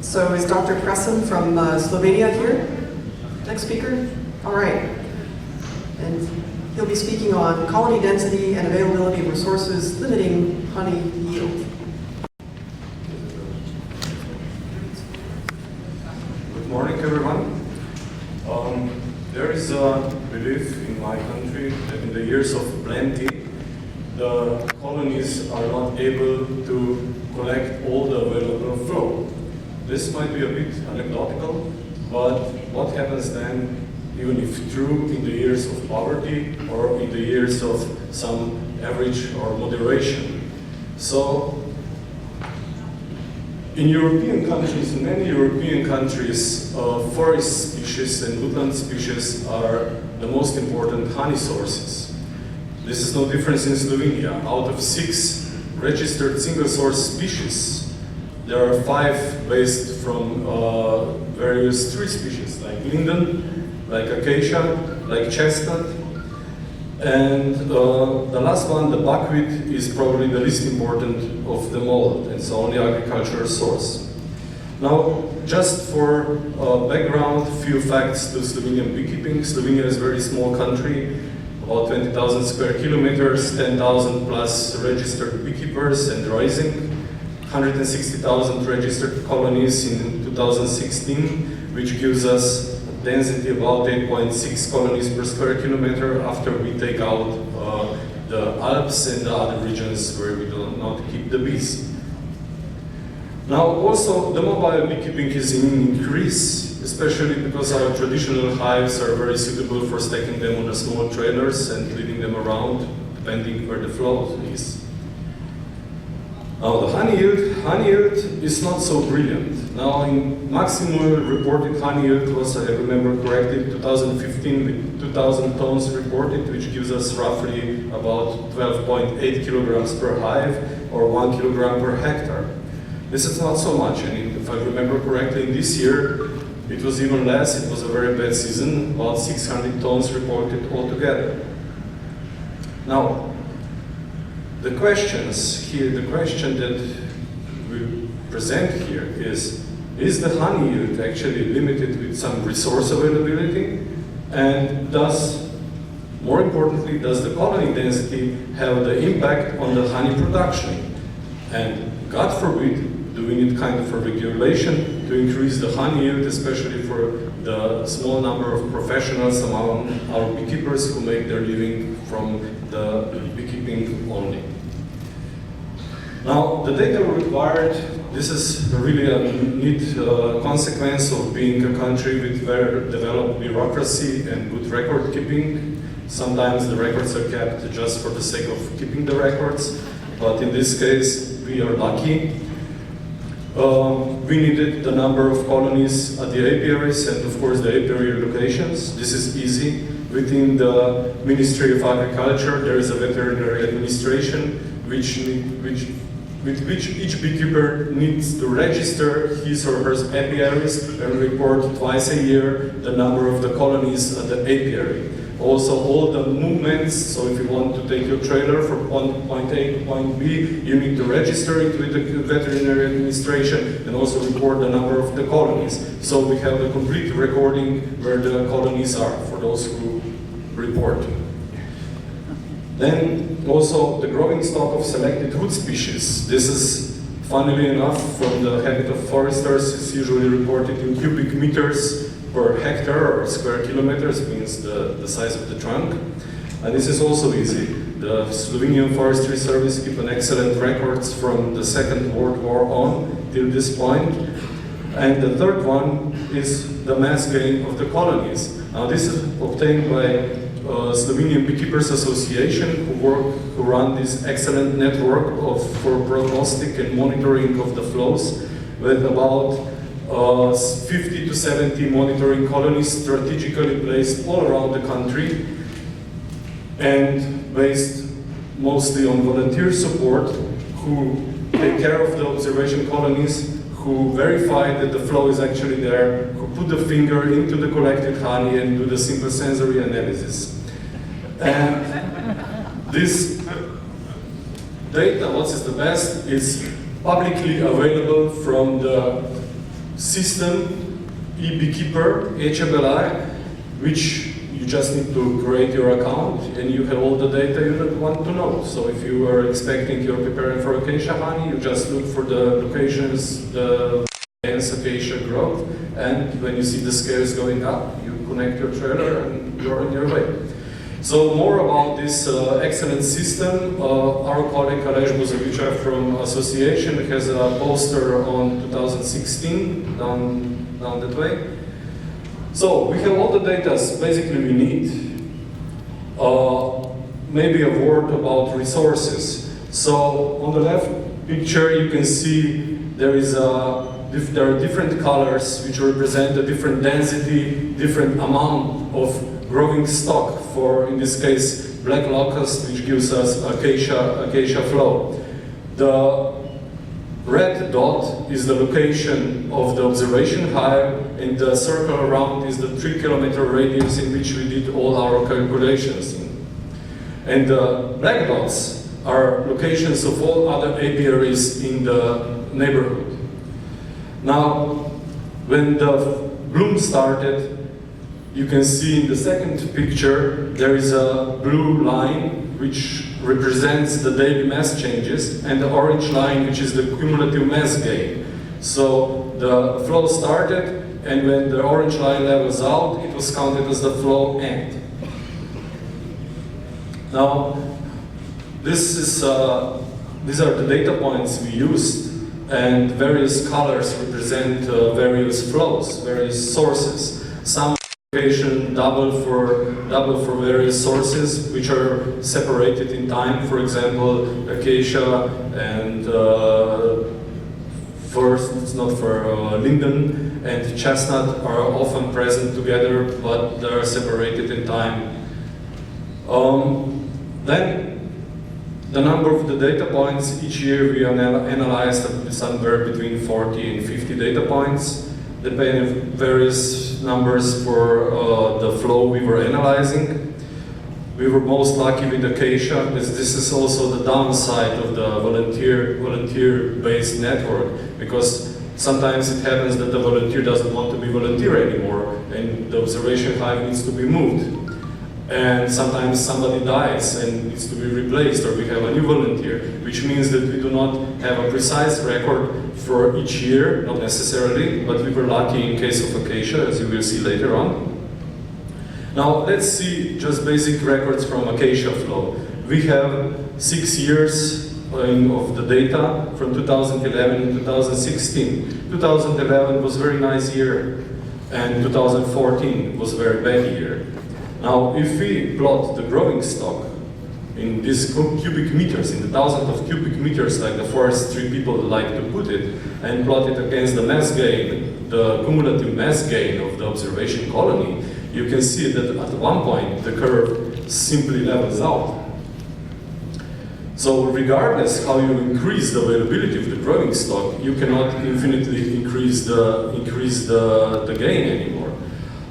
So is Dr. Presern from Slovenia here? Next speaker? All right. And he'll be speaking on colony density and availability of resources limiting honey yield. Good morning, everyone. There is a belief in my country that in the years of plenty, the colonies are not able to collect all the available flow. This might be a bit anecdotal, but what happens then, even if true, in the years of poverty or in the years of some average or moderation? So, in European countries, in many European countries, forest species and woodland species are the most important honey sources. This is no different in Slovenia. Out of 6 registered single-source species, there are 5 based from various tree species, like linden, like acacia, like chestnut, and the last one, the buckwheat, is probably the least important of them all. It's the only agricultural source. Now, just for background, few facts to Slovenian beekeeping. Slovenia is a very small country, about 20,000 square kilometers, 10,000 plus registered beekeepers and rising, 160,000 registered colonies in 2016, which gives us density about 8.6 colonies per square kilometer after we take out the Alps and the other regions where we do not keep the bees. Now also the mobile beekeeping is in increase, especially because our traditional hives are very suitable for stacking them on the small trailers and leading them around depending where the flow is. Now the honey yield is not so brilliant. Now in maximum reported honey yield was, I remember correctly, 2015 with 2,000 tons reported, which gives us roughly about 12.8 kilograms per hive or 1 kilogram per hectare. This is not so much, and if I remember correctly, in this year it was even less. It was a very bad season, about 600 tons reported altogether. Now, the questions here, the question that we present here is the honey yield actually limited with some resource availability? And does, more importantly, does the colony density have the impact on the honey production? And God forbid, doing it kind of for regulation to increase the honey yield, especially for the small number of professionals among our beekeepers who make their living from the beekeeping only. Now, the data required, this is really a neat consequence of being a country with very developed bureaucracy and good record keeping. Sometimes the records are kept just for the sake of keeping the records, but in this case, we are lucky. We needed the number of colonies at the apiaries and of course the apiary locations. This is easy. Within the Ministry of Agriculture, there is a veterinary administration with which each beekeeper needs to register his or her apiaries and report twice a year the number of the colonies at the apiary. Also all the movements, so if you want to take your trailer from point A to point B, you need to register it with the veterinary administration and also report the number of the colonies. So we have a complete recording where the colonies are for those who report. Then also the growing stock of selected wood species. This is, funnily enough, from the habit of foresters, is usually reported in cubic meters per hectare or square kilometers, means the size of the trunk. And this is also easy. The Slovenian Forestry Service keep an excellent records from the Second World War on till this point. And the third one is the mass gain of the colonies. Now this is obtained by Slovenian Beekeepers Association, who run this excellent network for prognostic and monitoring of the flows, with about 50 to 70 monitoring colonies strategically placed all around the country and based mostly on volunteer support, who take care of the observation colonies, who verify that the flow is actually there, who put the finger into the collected honey and do the simple sensory analysis. And this data, what is the best, is publicly available from the system, eBeekeeper, HMLI, which you just need to create your account and you have all the data you want to know. So if you are expecting you're preparing for acacia honey, you just look for the locations, the dense acacia growth, and when you see the scales going up, you connect your trailer and you're on your way. So more about this excellent system, our colleague Aleš Bozovičar from Association has a poster on 2016 down that way. So we have all the data basically we need. Maybe a word about resources. So on the left picture you can see there are different colors which represent a different density, different amount of growing stock for, in this case, black locust, which gives us acacia flow. The red dot is the location of the observation hive, and the circle around is the 3-kilometer radius in which we did all our calculations. And the black dots are locations of all other apiaries in the neighborhood. Now, when the bloom started, you can see in the second picture there is a blue line which represents the daily mass changes, and the orange line which is the cumulative mass gain. So the flow started, and when the orange line levels out, it was counted as the flow end. Now, these are the data points we used, and various colors represent various flows, various sources. Some location double for various sources which are separated in time. For example, acacia and linden and chestnut are often present together, but they are separated in time. Then the number of the data points each year we analyzed somewhere between 40 and 50 data points, depending on various numbers for the flow we were analyzing. We were most lucky with acacia, because this is also the downside of the volunteer-based network, because sometimes it happens that the volunteer doesn't want to be volunteer anymore, and the observation hive needs to be moved. And sometimes somebody dies and needs to be replaced, or we have a new volunteer, which means that we do not have a precise record for each year, not necessarily, but we were lucky in case of acacia, as you will see later on. Now let's see just basic records from acacia flow. We have 6 years of the data from 2011 and 2016. 2011 was a very nice year, and 2014 was a very bad year. Now, if we plot the growing stock in these cubic meters, in the thousands of cubic meters, like the forestry people like to put it, and plot it against the mass gain, the cumulative mass gain of the observation colony, you can see that at one point the curve simply levels out. So regardless how you increase the availability of the growing stock, you cannot infinitely increase the gain anymore.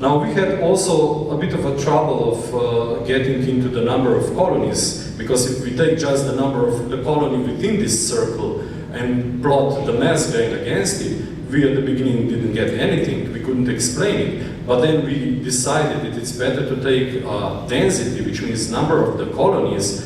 Now we had also a bit of a trouble of getting into the number of colonies, because if we take just the number of the colony within this circle and plot the mass gain against it, we at the beginning didn't get anything, we couldn't explain it. But then we decided that it's better to take density, which means number of the colonies,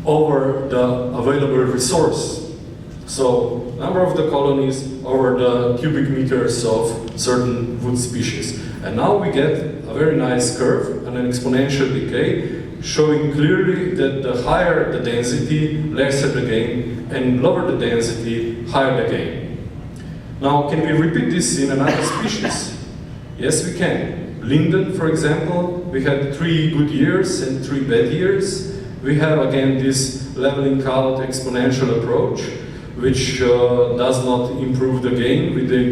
over the available resource. So number of the colonies over the cubic meters of certain wood species. And now we get a very nice curve and an exponential decay, showing clearly that the higher the density, lesser the gain, and lower the density, higher the gain. Now, can we repeat this in another species? Yes, we can. Linden, for example, we had 3 good years and 3 bad years. We have again this leveling out exponential approach, which does not improve the gain with the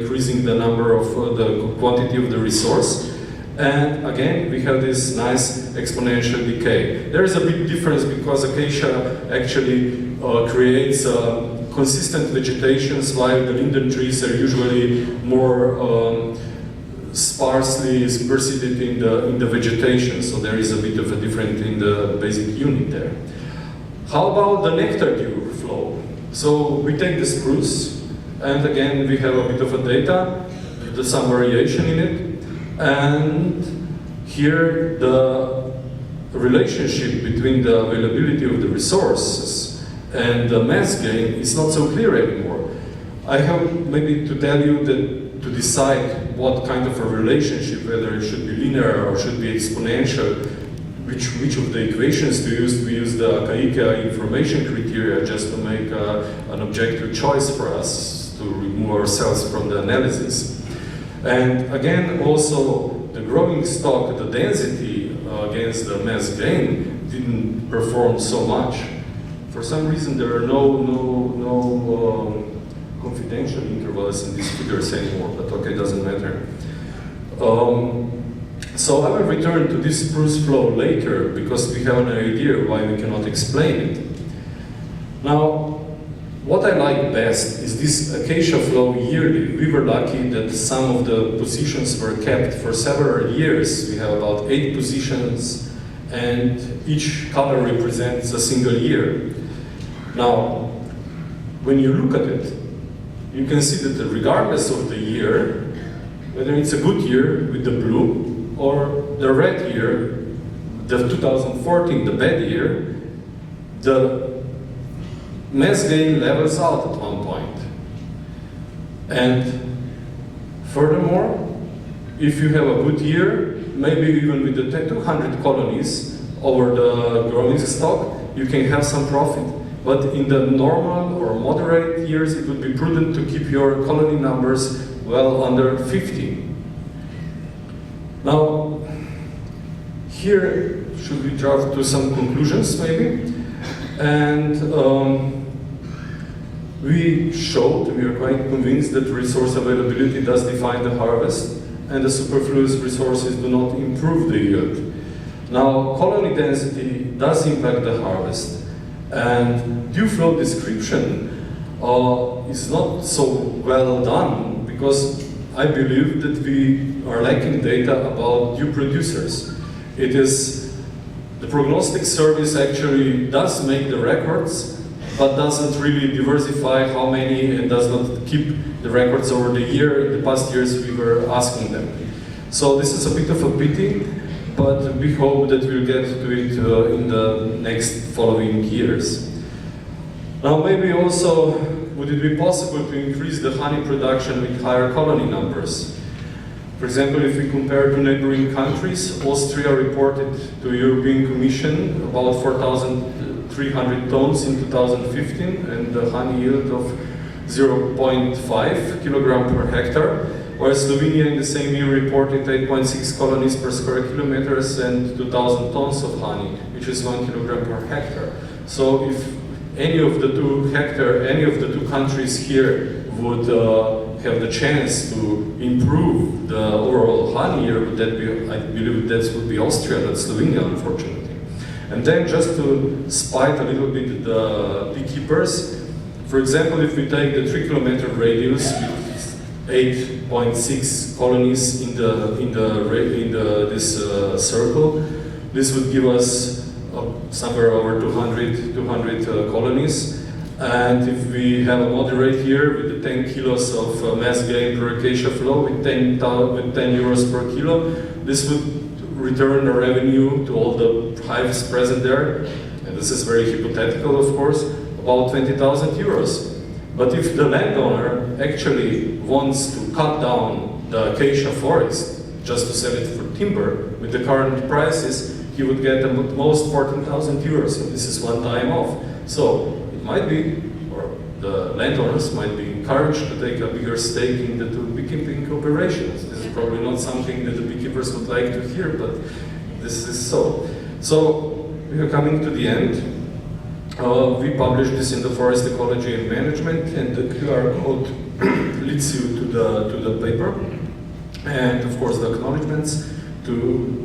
increasing the number of the quantity of the resource. And again, we have this nice exponential decay. There is a big difference because acacia actually creates consistent vegetations, while the linden trees are usually more sparsely superseded in the vegetation. So there is a bit of a difference in the basic unit there. How about the nectar dew flow? So we take the spruce, And again, we have a bit of a data, there's some variation in it. And here, the relationship between the availability of the resources and the mass gain is not so clear anymore. I have maybe to tell you that to decide what kind of a relationship, whether it should be linear or should be exponential, which of the equations to use. We use the Kaika information criteria just to make an objective choice for us to remove ourselves from the analysis. And again, also the growing stock, the density against the mass gain didn't perform so much. For some reason, there are no confidential intervals in these figures anymore, but okay, doesn't matter. So I will return to this spruce flow later because we have an idea why we cannot explain it. Now, what I like best is this acacia flow yearly. We were lucky that some of the positions were kept for several years. We have about 8 positions and each color represents a single year. Now, when you look at it, you can see that regardless of the year, whether it's a good year with the blue or the red year, the 2014, the bad year, the mass gain levels out at one point. And furthermore, if you have a good year, maybe even with the 200 colonies over the growing stock, you can have some profit. But in the normal or moderate years, it would be prudent to keep your colony numbers well under 50. Now, here, should we draw to some conclusions maybe? And we showed, we are quite convinced that resource availability does define the harvest and the superfluous resources do not improve the yield. Now, colony density does impact the harvest. And dew flow description is not so well done because I believe that we are lacking data about dew producers. It is, the prognostic service actually does make the records, but doesn't really diversify how many and does not keep the records over the year. In the past years we were asking them. So this is a bit of a pity, but we hope that we'll get to it in the next following years. Now maybe also, would it be possible to increase the honey production with higher colony numbers? For example, if we compare to neighboring countries, Austria reported to the European Commission about 4,300 tons in 2015 and a honey yield of 0.5 kilogram per hectare, while Slovenia in the same year reported 8.6 colonies per square kilometers and 2,000 tons of honey, which is 1 kilogram per hectare. So if any of the two countries here would have the chance to improve the overall honey yield, I believe that would be Austria, not Slovenia, unfortunately. And then just to spite a little bit the beekeepers, for example, if we take the 3-kilometer radius with 8.6 colonies in this circle, this would give us somewhere over 200 colonies. And if we have a moderate year with the 10 kilos of mass gain per acacia flow with 10 euros per kilo, this would return a revenue to all the hives present there, and this is very hypothetical of course, about 20,000 euros. But if the landowner actually wants to cut down the acacia forest just to sell it for timber with the current prices, he would get at most 14,000 euros, so this is one time off. So it might be, or the landowners might be encouraged to take a bigger stake in the beekeeping operations. This is probably not something that the beekeepers would like to hear, but this is so. So we are coming to the end. We published this in the Forest Ecology and Management, and the QR code leads you to the paper. And of course the acknowledgements to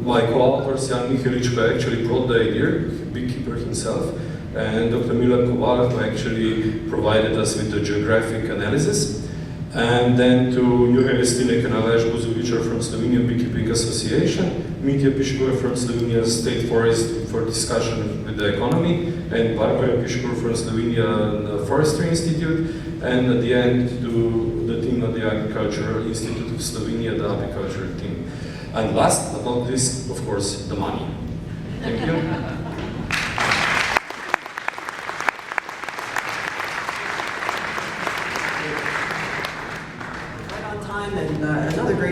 my co-authors, Jan Michelic, who actually brought the idea, beekeeper himself, and Dr. Milan Koval, who actually provided us with the geographic analysis. And then to Juhene Stinek and Aleš Buzovičar from Slovenian Beekeeping Association, Mitja Piškova from Slovenia State Forest for discussion with the economy, and Barbara Piškova from Slovenia Forestry Institute, and at the end to the team of the Agricultural Institute of Slovenia, the apiculture team. And last but not least, of course, the money. Thank you. Right on time, and another great